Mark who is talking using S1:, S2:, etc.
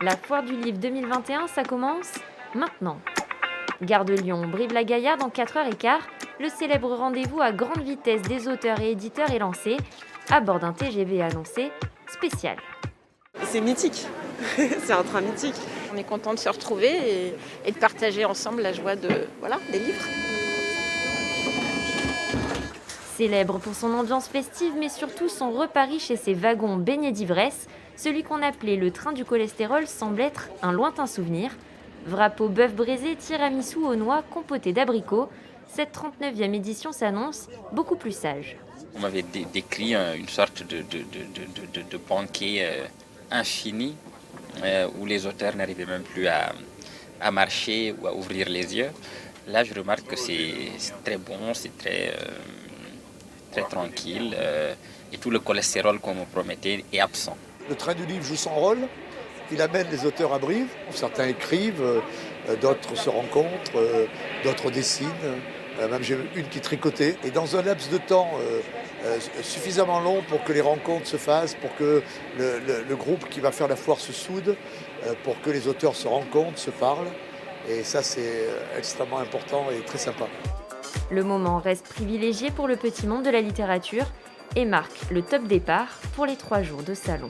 S1: La foire du livre 2021, ça commence maintenant. Gare de Lyon, Brive-la-Gaillarde en 4h15, le célèbre rendez-vous à grande vitesse des auteurs et éditeurs est lancé, à bord d'un TGV annoncé spécial.
S2: C'est mythique, c'est un train mythique. On est content de se retrouver et de partager ensemble la joie des livres.
S1: Célèbre pour son ambiance festive, mais surtout son repas riche et ses wagons baignés d'ivresse, celui qu'on appelait le train du cholestérol semble être un lointain souvenir. Wrappo, bœuf braisé, tiramisu aux noix, compoté d'abricots, cette 39e édition s'annonce beaucoup plus sage.
S3: On m'avait décrit une sorte de banquet infini où les auteurs n'arrivaient même plus à marcher ou à ouvrir les yeux. Là, je remarque que c'est très bon, c'est très tranquille et tout le cholestérol qu'on me promettait est absent.
S4: Le train du livre joue son rôle, il amène les auteurs à Brive. Certains écrivent, d'autres se rencontrent, d'autres dessinent, même j'ai une qui tricotait. Et dans un laps de temps suffisamment long pour que les rencontres se fassent, pour que le groupe qui va faire la foire se soude, pour que les auteurs se rencontrent, se parlent. Et ça, c'est extrêmement important et très sympa.
S1: Le moment reste privilégié pour le petit monde de la littérature et marque le top départ pour les 3 jours de salon.